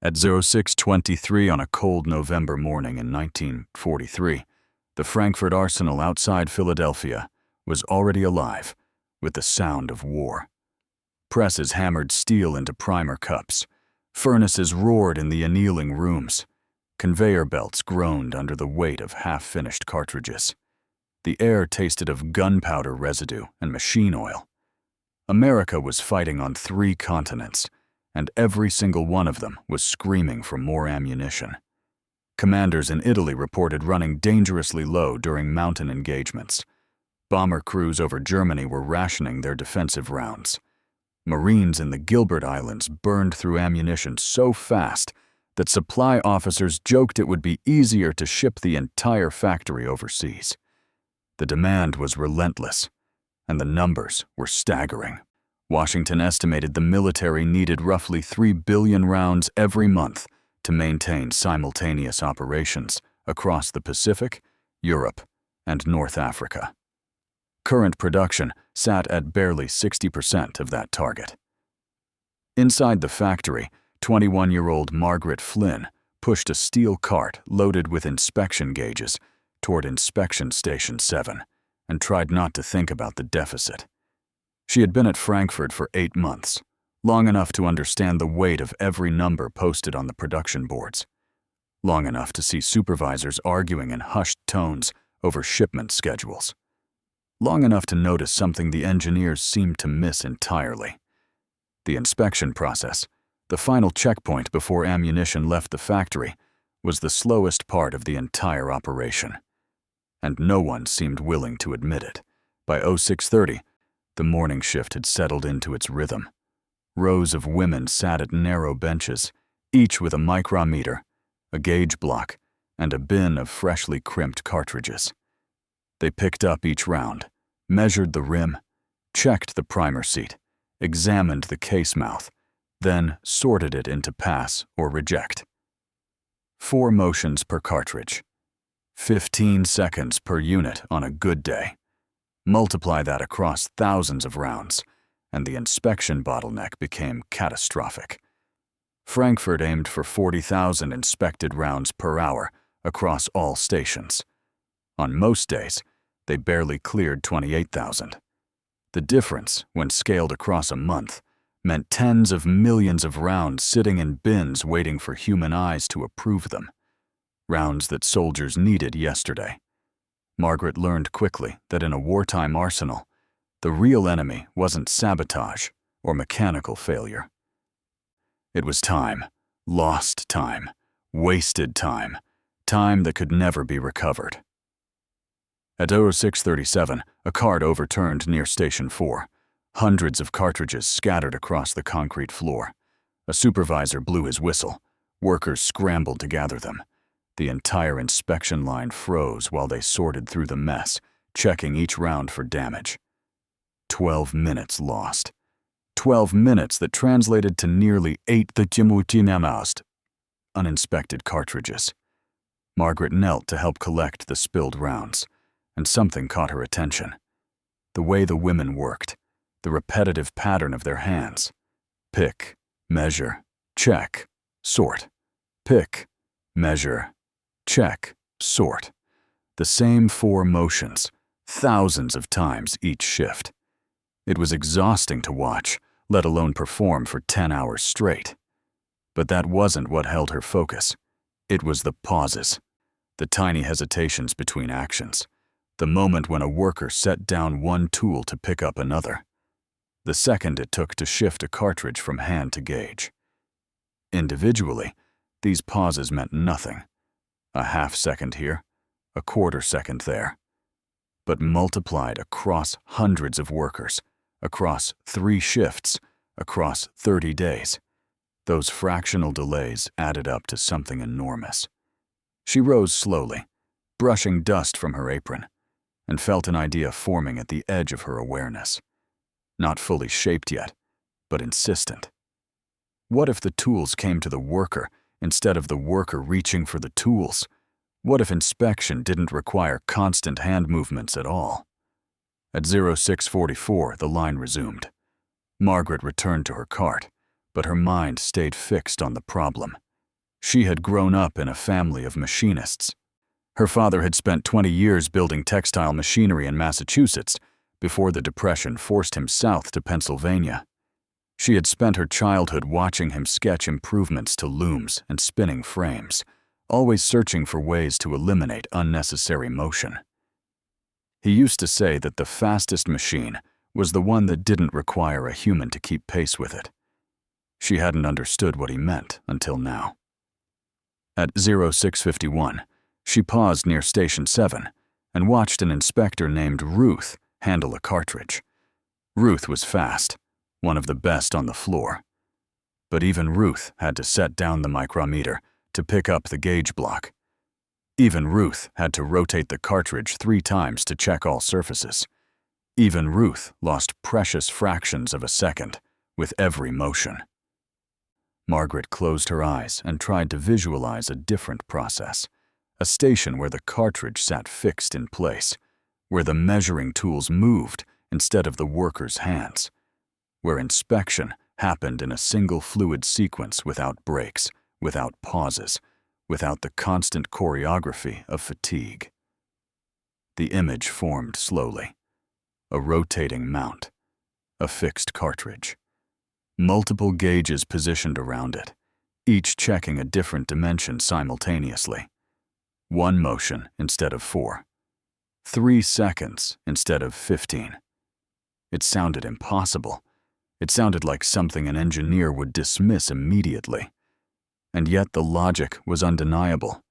At 06:23 on a cold November morning in 1943, the Frankford Arsenal outside Philadelphia was already alive with the sound of war. Presses hammered steel into primer cups. Furnaces roared in the annealing rooms. Conveyor belts groaned under the weight of half-finished cartridges. The air tasted of gunpowder residue and machine oil. America was fighting on 3 continents, and every single one of them was screaming for more ammunition. Commanders in Italy reported running dangerously low during mountain engagements. Bomber crews over Germany were rationing their defensive rounds. Marines in the Gilbert Islands burned through ammunition so fast that supply officers joked it would be easier to ship the entire factory overseas. The demand was relentless, and the numbers were staggering. Washington estimated the military needed roughly 3 billion rounds every month to maintain simultaneous operations across the Pacific, Europe, and North Africa. Current production sat at barely 60% of that target. Inside the factory, 21-year-old Margaret Flynn pushed a steel cart loaded with inspection gauges toward Inspection Station 7 and tried not to think about the deficit. She had been at Frankfurt for 8 months, long enough to understand the weight of every number posted on the production boards, long enough to see supervisors arguing in hushed tones over shipment schedules, long enough to notice something the engineers seemed to miss entirely. The inspection process, the final checkpoint before ammunition left the factory, was the slowest part of the entire operation. And no one seemed willing to admit it. By 06:30, the morning shift had settled into its rhythm. Rows of women sat at narrow benches, each with a micrometer, a gauge block, and a bin of freshly crimped cartridges. They picked up each round, measured the rim, checked the primer seat, examined the case mouth, then sorted it into pass or reject. 4 motions per cartridge. 15 seconds per unit on a good day. Multiply that across thousands of rounds, and the inspection bottleneck became catastrophic. Frankfurt aimed for 40,000 inspected rounds per hour across all stations. On most days, they barely cleared 28,000. The difference, when scaled across a month, meant tens of millions of rounds sitting in bins waiting for human eyes to approve them. Rounds that soldiers needed yesterday. Margaret learned quickly that in a wartime arsenal, the real enemy wasn't sabotage or mechanical failure. It was time, lost time, wasted time, time that could never be recovered. At 06:37, a cart overturned near Station 4. Hundreds of cartridges scattered across the concrete floor. A supervisor blew his whistle. Workers scrambled to gather them. The entire inspection line froze while they sorted through the mess, checking each round for damage. 12 minutes lost. 12 minutes that translated to nearly 8 uninspected cartridges. Margaret knelt to help collect the spilled rounds, and something caught her attention. The way the women worked, the repetitive pattern of their hands. Pick, measure, check, sort. Pick, measure, check, sort. The same 4 motions, thousands of times each shift. It was exhausting to watch, let alone perform for 10 hours straight. But that wasn't what held her focus. It was the pauses, the tiny hesitations between actions, the moment when a worker set down one tool to pick up another, the second it took to shift a cartridge from hand to gauge. Individually, these pauses meant nothing. A half second here, a quarter second there. But multiplied across hundreds of workers, across 3 shifts, across 30 days, those fractional delays added up to something enormous. She rose slowly, brushing dust from her apron, and felt an idea forming at the edge of her awareness. Not fully shaped yet, but insistent. What if the tools came to the worker instead of the worker reaching for the tools? What if inspection didn't require constant hand movements at all? At 06:44, the line resumed. Margaret returned to her cart, but her mind stayed fixed on the problem. She had grown up in a family of machinists. Her father had spent 20 years building textile machinery in Massachusetts before the Depression forced him south to Pennsylvania. She had spent her childhood watching him sketch improvements to looms and spinning frames, always searching for ways to eliminate unnecessary motion. He used to say that the fastest machine was the one that didn't require a human to keep pace with it. She hadn't understood what he meant until now. At 0651, she paused near Station 7 and watched an inspector named Ruth handle a cartridge. Ruth was fast, one of the best on the floor. But even Ruth had to set down the micrometer to pick up the gauge block. Even Ruth had to rotate the cartridge 3 times to check all surfaces. Even Ruth lost precious fractions of a second with every motion. Margaret closed her eyes and tried to visualize a different process, a station where the cartridge sat fixed in place, where the measuring tools moved instead of the worker's hands, where inspection happened in a single fluid sequence without breaks, without pauses, without the constant choreography of fatigue. The image formed slowly. A rotating mount, a fixed cartridge, multiple gauges positioned around it, each checking a different dimension simultaneously. 1 motion instead of 4. 3 seconds instead of 15. It sounded impossible. It sounded like something an engineer would dismiss immediately. And yet the logic was undeniable.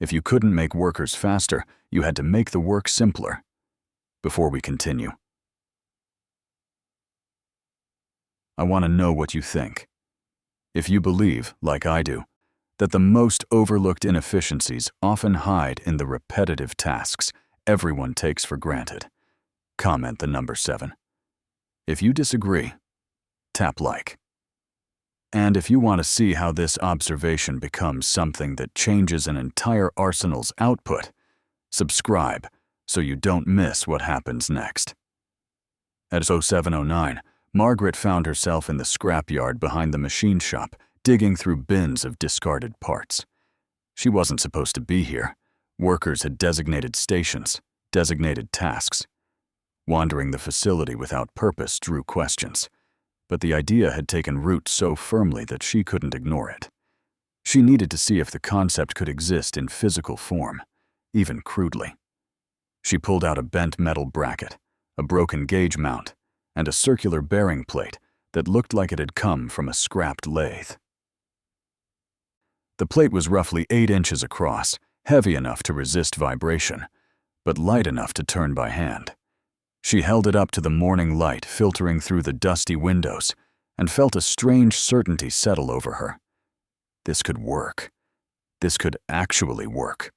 If you couldn't make workers faster, you had to make the work simpler. Before we continue, I want to know what you think. If you believe, like I do, that the most overlooked inefficiencies often hide in the repetitive tasks everyone takes for granted, comment the number 7. If you disagree, tap like. And if you want to see how this observation becomes something that changes an entire arsenal's output, subscribe so you don't miss what happens next. At 0709, Margaret found herself in the scrapyard behind the machine shop, digging through bins of discarded parts. She wasn't supposed to be here. Workers had designated stations, designated tasks. Wandering the facility without purpose drew questions, but the idea had taken root so firmly that she couldn't ignore it. She needed to see if the concept could exist in physical form, even crudely. She pulled out a bent metal bracket, a broken gauge mount, and a circular bearing plate that looked like it had come from a scrapped lathe. The plate was roughly 8 inches across, heavy enough to resist vibration, but light enough to turn by hand. She held it up to the morning light filtering through the dusty windows and felt a strange certainty settle over her. This could work. This could actually work.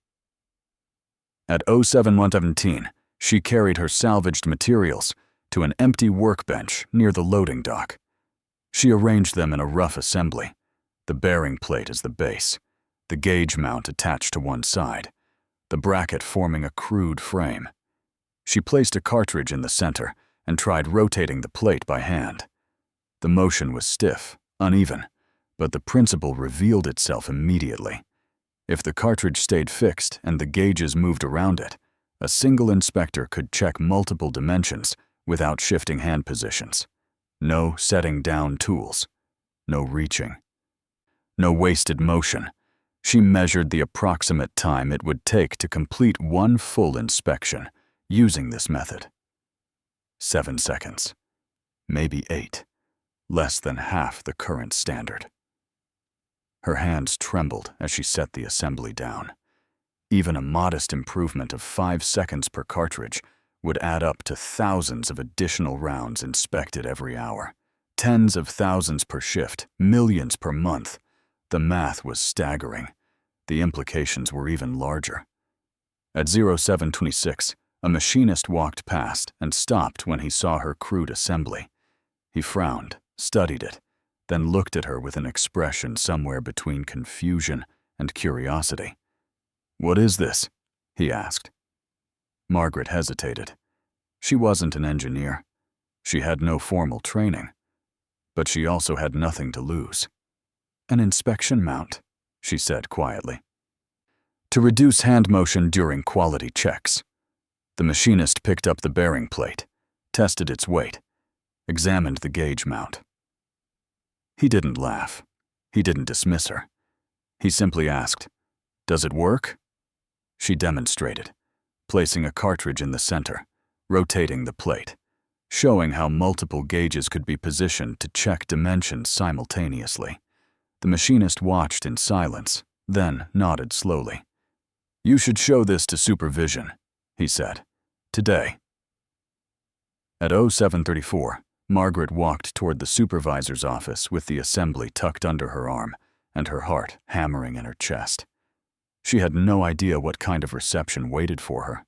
At 0717, she carried her salvaged materials to an empty workbench near the loading dock. She arranged them in a rough assembly, the bearing plate as the base, the gauge mount attached to one side, the bracket forming a crude frame. She placed a cartridge in the center and tried rotating the plate by hand. The motion was stiff, uneven, but the principle revealed itself immediately. If the cartridge stayed fixed and the gauges moved around it, a single inspector could check multiple dimensions without shifting hand positions. No setting down tools. No reaching. No wasted motion. She measured the approximate time it would take to complete one full inspection using this method. 7 seconds. Maybe 8. Less than half the current standard. Her hands trembled as she set the assembly down. Even a modest improvement of 5 seconds per cartridge would add up to thousands of additional rounds inspected every hour. Tens of thousands per shift, millions per month. The math was staggering. The implications were even larger. At 0726, a machinist walked past and stopped when he saw her crude assembly. He frowned, studied it, then looked at her with an expression somewhere between confusion and curiosity. "What is this?" he asked. Margaret hesitated. She wasn't an engineer. She had no formal training. But she also had nothing to lose. "An inspection mount," she said quietly. To reduce hand motion during quality checks. The machinist picked up the bearing plate, tested its weight, examined the gauge mount. He didn't laugh. He didn't dismiss her. He simply asked, "Does it work?" She demonstrated, placing a cartridge in the center, rotating the plate, showing how multiple gauges could be positioned to check dimensions simultaneously. The machinist watched in silence, then nodded slowly. "You should show this to supervision," he said. "Today." At 07:34, Margaret walked toward the supervisor's office with the assembly tucked under her arm and her heart hammering in her chest. She had no idea what kind of reception waited for her.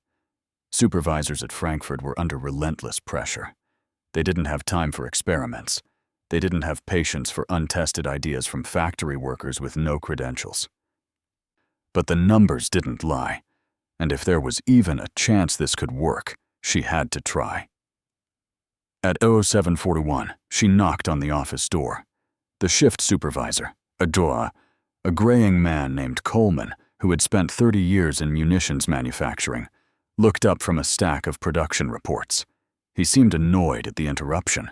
Supervisors at Frankfurt were under relentless pressure. They didn't have time for experiments. They didn't have patience for untested ideas from factory workers with no credentials. But the numbers didn't lie, and if there was even a chance this could work, she had to try. At 07:41, she knocked on the office door. The shift supervisor, a graying man named Coleman, who had spent 30 years in munitions manufacturing, looked up from a stack of production reports. He seemed annoyed at the interruption.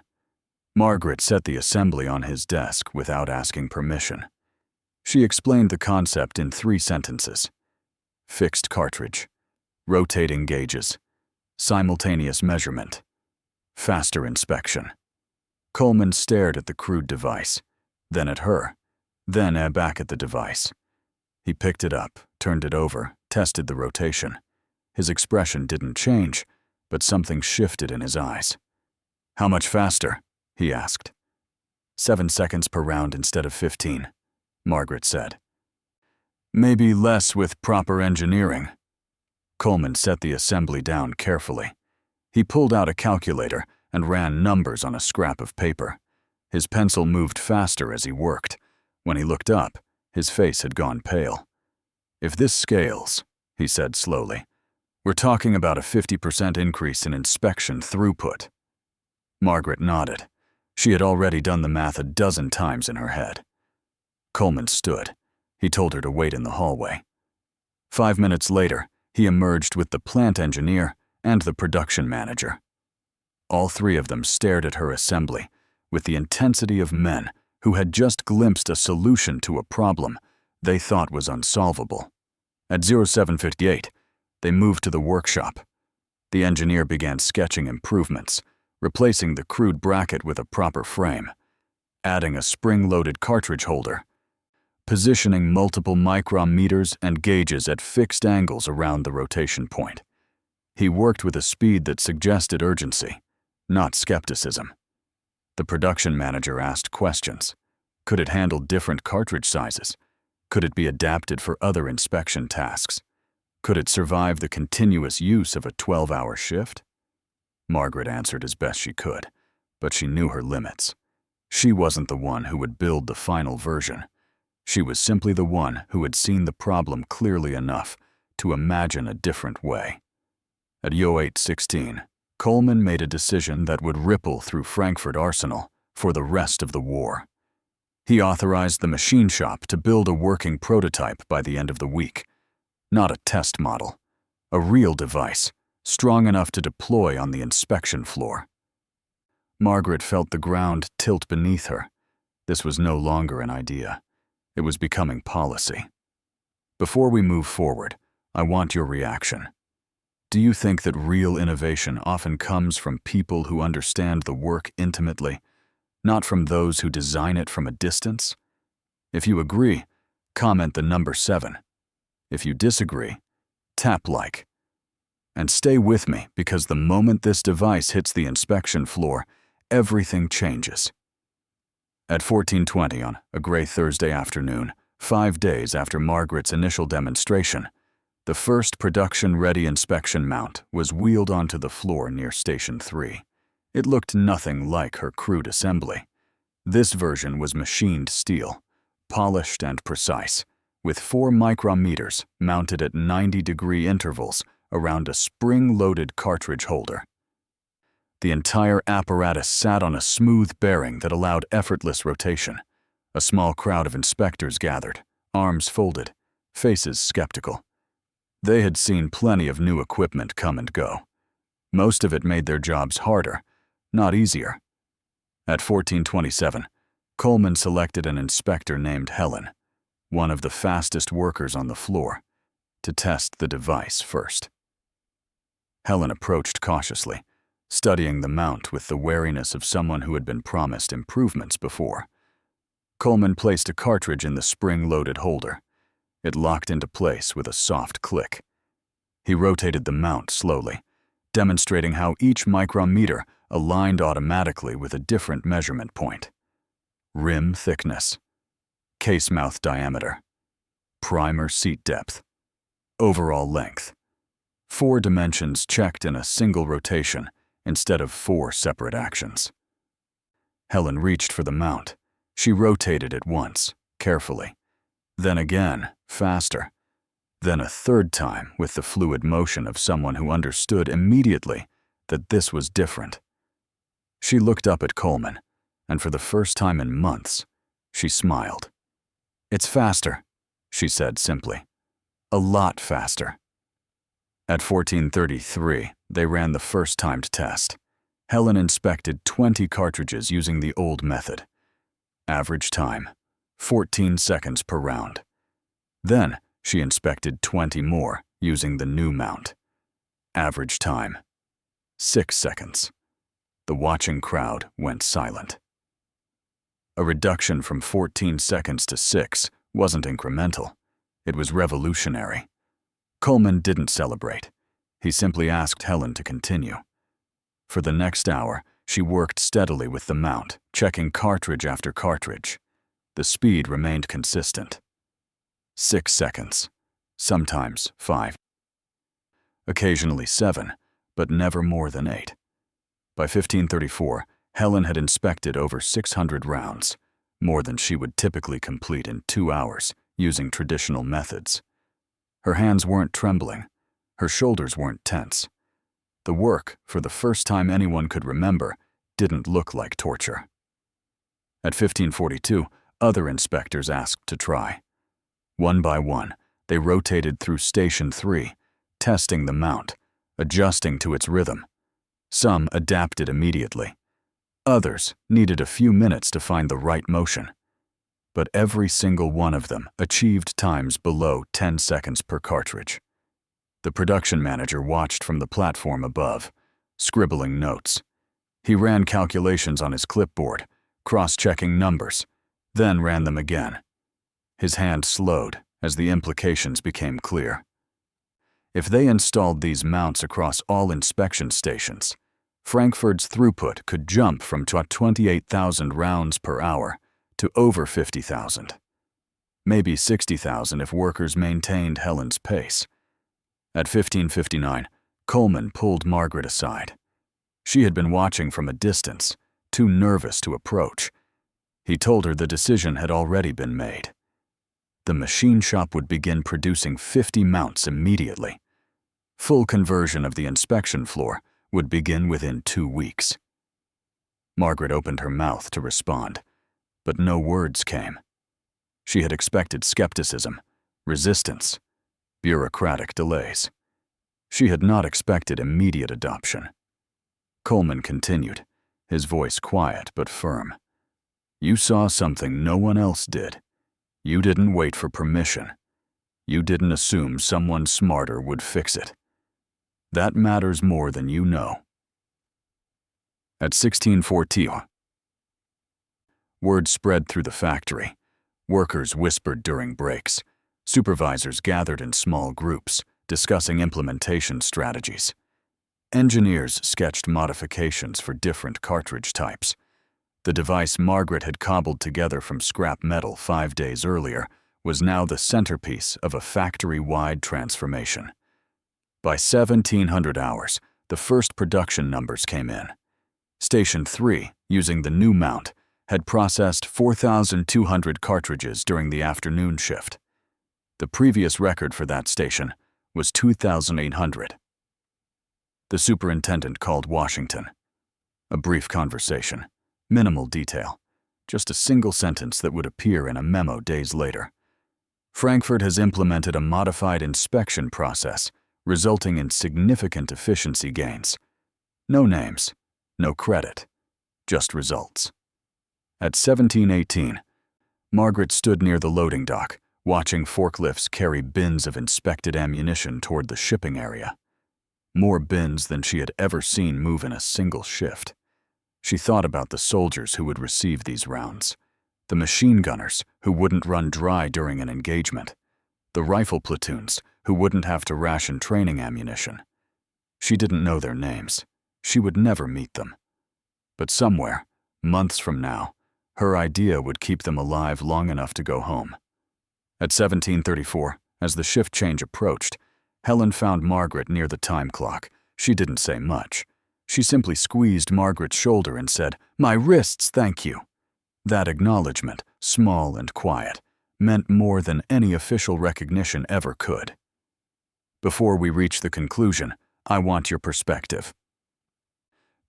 Margaret set the assembly on his desk without asking permission. She explained the concept in 3 sentences. Fixed cartridge, rotating gauges, simultaneous measurement, faster inspection. Coleman stared at the crude device, then at her, then back at the device. He picked it up, turned it over, tested the rotation. His expression didn't change, but something shifted in his eyes. "How much faster?" he asked. 7 seconds per round instead of 15, Margaret said. "Maybe less with proper engineering." Coleman set the assembly down carefully. He pulled out a calculator and ran numbers on a scrap of paper. His pencil moved faster as he worked. When he looked up, his face had gone pale. "If this scales," he said slowly, "we're talking about a 50% increase in inspection throughput." Margaret nodded. She had already done the math a dozen times in her head. Coleman stood. He told her to wait in the hallway. 5 minutes later, he emerged with the plant engineer and the production manager. All 3 of them stared at her assembly with the intensity of men who had just glimpsed a solution to a problem they thought was unsolvable. At 07:58, they moved to the workshop. The engineer began sketching improvements, replacing the crude bracket with a proper frame, adding a spring-loaded cartridge holder, positioning multiple micrometers and gauges at fixed angles around the rotation point. He worked with a speed that suggested urgency, not skepticism. The production manager asked questions. Could it handle different cartridge sizes? Could it be adapted for other inspection tasks? Could it survive the continuous use of a 12-hour shift? Margaret answered as best she could, but she knew her limits. She wasn't the one who would build the final version. She was simply the one who had seen the problem clearly enough to imagine a different way. At 08:16, Coleman made a decision that would ripple through Frankford Arsenal for the rest of the war. He authorized the machine shop to build a working prototype by the end of the week. Not a test model, a real device, strong enough to deploy on the inspection floor. Margaret felt the ground tilt beneath her. This was no longer an idea. It was becoming policy. Before we move forward, I want your reaction. Do you think that real innovation often comes from people who understand the work intimately, not from those who design it from a distance? If you agree, comment the number 7. If you disagree, tap like. And stay with me, because the moment this device hits the inspection floor, everything changes. At 14:20 on a gray Thursday afternoon, 5 days after Margaret's initial demonstration, the first production-ready inspection mount was wheeled onto the floor near Station 3. It looked nothing like her crude assembly. This version was machined steel, polished and precise, with 4 micrometers mounted at 90-degree intervals around a spring-loaded cartridge holder. The entire apparatus sat on a smooth bearing that allowed effortless rotation. A small crowd of inspectors gathered, arms folded, faces skeptical. They had seen plenty of new equipment come and go. Most of it made their jobs harder, not easier. At 1427, Coleman selected an inspector named Helen, one of the fastest workers on the floor, to test the device first. Helen approached cautiously, studying the mount with the wariness of someone who had been promised improvements before. Coleman placed a cartridge in the spring-loaded holder. It locked into place with a soft click. He rotated the mount slowly, demonstrating how each micrometer aligned automatically with a different measurement point. Rim thickness, case mouth diameter, primer seat depth, overall length. 4 dimensions checked in a single rotation instead of 4 separate actions. Helen reached for the mount. She rotated it once, carefully. Then again, faster. Then a third time with the fluid motion of someone who understood immediately that this was different. She looked up at Coleman, and for the first time in months, she smiled. "It's faster," she said simply. "A lot faster." At 1433, they ran the first timed test. Helen inspected 20 cartridges using the old method. Average time, 14 seconds per round. Then she inspected 20 more using the new mount. Average time, 6 seconds. The watching crowd went silent. A reduction from 14 seconds to 6 wasn't incremental. It was revolutionary. Coleman didn't celebrate. He simply asked Helen to continue. For the next hour, she worked steadily with the mount, checking cartridge after cartridge. The speed remained consistent. 6 seconds, sometimes 5. Occasionally 7, but never more than 8. By 1534, Helen had inspected over 600 rounds, more than she would typically complete in 2 hours using traditional methods. Her hands weren't trembling. Her shoulders weren't tense. The work, for the first time anyone could remember, didn't look like torture. At 1542, other inspectors asked to try. One by one, they rotated through Station 3, testing the mount, adjusting to its rhythm. Some adapted immediately. Others needed a few minutes to find the right motion. But every single one of them achieved times below 10 seconds per cartridge. The production manager watched from the platform above, scribbling notes. He ran calculations on his clipboard, cross-checking numbers, then ran them again. His hand slowed as the implications became clear. If they installed these mounts across all inspection stations, Frankfurt's throughput could jump from 28,000 rounds per hour to over 50,000. Maybe 60,000 if workers maintained Helen's pace. At 1559, Coleman pulled Margaret aside. She had been watching from a distance, too nervous to approach. He told her the decision had already been made. The machine shop would begin producing 50 mounts immediately. Full conversion of the inspection floor would begin within 2 weeks. Margaret opened her mouth to respond, but no words came. She had expected skepticism, resistance, bureaucratic delays. She had not expected immediate adoption. Coleman continued, his voice quiet but firm. "You saw something no one else did. You didn't wait for permission. You didn't assume someone smarter would fix it. That matters more than you know." At 1614, word spread through the factory. Workers whispered during breaks. Supervisors gathered in small groups, discussing implementation strategies. Engineers sketched modifications for different cartridge types. The device Margaret had cobbled together from scrap metal 5 days earlier was now the centerpiece of a factory-wide transformation. By 1700 hours, the first production numbers came in. Station 3, using the new mount, had processed 4,200 cartridges during the afternoon shift. The previous record for that station was 2,800. The superintendent called Washington. A brief conversation, minimal detail, just a single sentence that would appear in a memo days later. Frankfurt has implemented a modified inspection process, resulting in significant efficiency gains. No names, no credit, just results. At 17:18, Margaret stood near the loading dock, watching forklifts carry bins of inspected ammunition toward the shipping area. More bins than she had ever seen move in a single shift. She thought about the soldiers who would receive these rounds, the machine gunners who wouldn't run dry during an engagement, the rifle platoons who wouldn't have to ration training ammunition. She didn't know their names. She would never meet them. But somewhere, months from now, her idea would keep them alive long enough to go home. At 17:34, as the shift change approached, Helen found Margaret near the time clock. She didn't say much. She simply squeezed Margaret's shoulder and said, "My wrists, thank you." That acknowledgement, small and quiet, meant more than any official recognition ever could. Before we reach the conclusion, I want your perspective.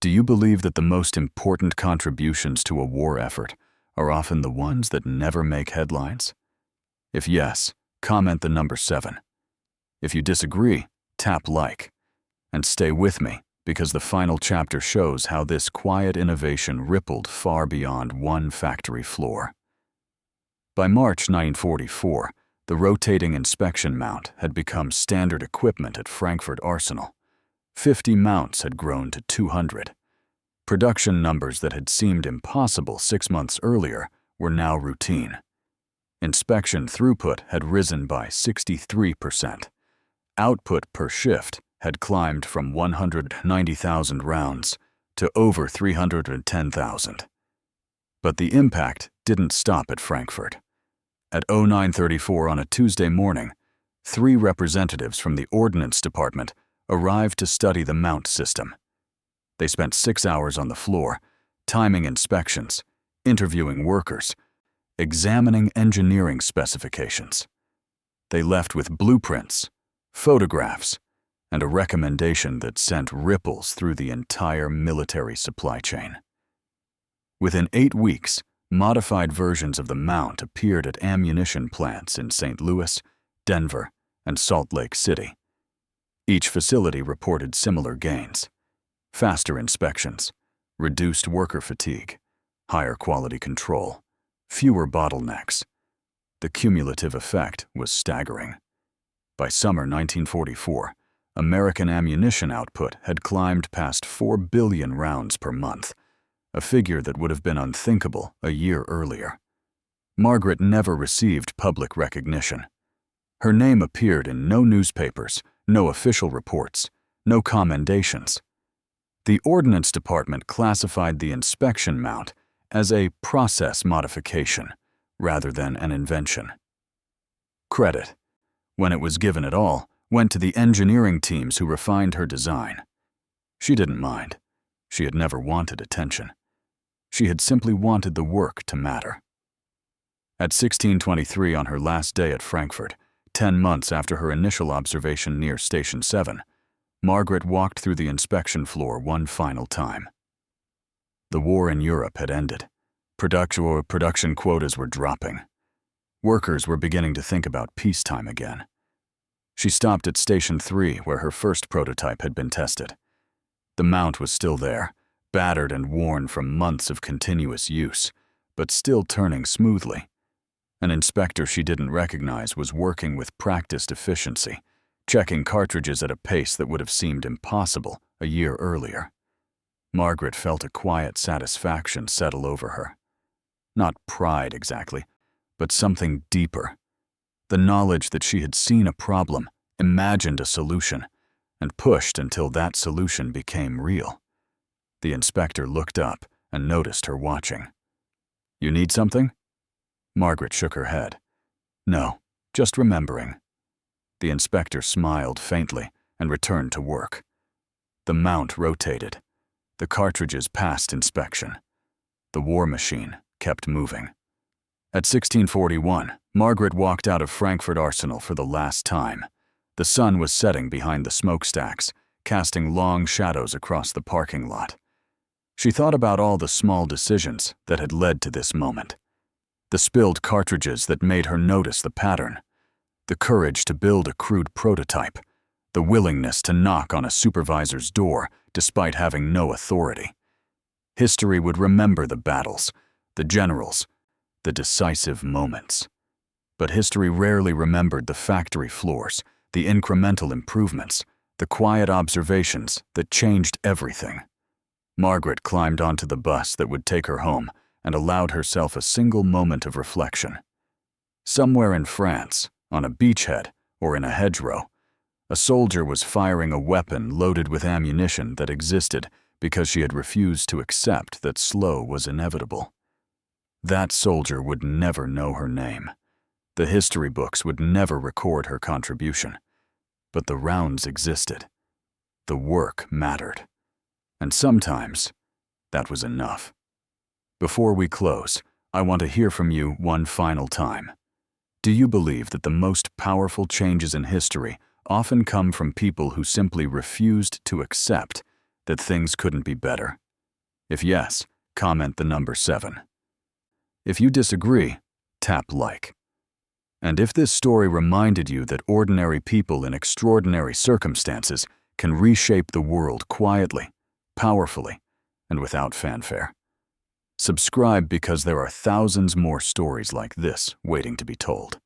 Do you believe that the most important contributions to a war effort are often the ones that never make headlines? If yes, comment the number 7. If you disagree, tap like. And stay with me, because the final chapter shows how this quiet innovation rippled far beyond one factory floor. By March 1944, the rotating inspection mount had become standard equipment at Frankford Arsenal. 50 mounts had grown to 200. Production numbers that had seemed impossible 6 months earlier were now routine. Inspection throughput had risen by 63%. Output per shift had climbed from 190,000 rounds to over 310,000. But the impact didn't stop at Frankfurt. At 09:34 on a Tuesday morning, 3 representatives from the Ordnance Department arrived to study the mount system. They spent 6 hours on the floor, timing inspections, interviewing workers, examining engineering specifications. They left with blueprints, photographs, and a recommendation that sent ripples through the entire military supply chain. Within 8 weeks, modified versions of the mount appeared at ammunition plants in St. Louis, Denver, and Salt Lake City. Each facility reported similar gains: faster inspections, reduced worker fatigue, higher quality control, fewer bottlenecks. The cumulative effect was staggering. By summer 1944, American ammunition output had climbed past 4 billion rounds per month, a figure that would have been unthinkable a year earlier. Margaret never received public recognition. Her name appeared in no newspapers, no official reports, no commendations. The Ordnance Department classified the inspection mount as a process modification rather than an invention. Credit, when it was given at all, went to the engineering teams who refined her design. She didn't mind. She had never wanted attention. She had simply wanted the work to matter. At 16:23 on her last day at Frankfurt, 10 months after her initial observation near Station 7, Margaret walked through the inspection floor one final time. The war in Europe had ended. Production quotas were dropping. Workers were beginning to think about peacetime again. She stopped at Station 3, where her first prototype had been tested. The mount was still there, battered and worn from months of continuous use, but still turning smoothly. An inspector she didn't recognize was working with practiced efficiency, checking cartridges at a pace that would have seemed impossible a year earlier. Margaret felt a quiet satisfaction settle over her. Not pride exactly, but something deeper. The knowledge that she had seen a problem, imagined a solution, and pushed until that solution became real. The inspector looked up and noticed her watching. "You need something?" Margaret shook her head. "No, just remembering." The inspector smiled faintly and returned to work. The mount rotated. The cartridges passed inspection. The war machine kept moving. At 16:41, Margaret walked out of Frankford Arsenal for the last time. The sun was setting behind the smokestacks, casting long shadows across the parking lot. She thought about all the small decisions that had led to this moment. The spilled cartridges that made her notice the pattern, the courage to build a crude prototype, the willingness to knock on a supervisor's door despite having no authority. History would remember the battles, the generals, the decisive moments. But history rarely remembered the factory floors, the incremental improvements, the quiet observations that changed everything. Margaret climbed onto the bus that would take her home and allowed herself a single moment of reflection. Somewhere in France, on a beachhead or in a hedgerow, a soldier was firing a weapon loaded with ammunition that existed because she had refused to accept that slow was inevitable. That soldier would never know her name. The history books would never record her contribution. But the rounds existed. The work mattered. And sometimes, that was enough. Before we close, I want to hear from you one final time. Do you believe that the most powerful changes in history often come from people who simply refused to accept that things couldn't be better? If yes, comment the number 7. If you disagree, tap like. And if this story reminded you that ordinary people in extraordinary circumstances can reshape the world quietly, powerfully, and without fanfare, subscribe because there are thousands more stories like this waiting to be told.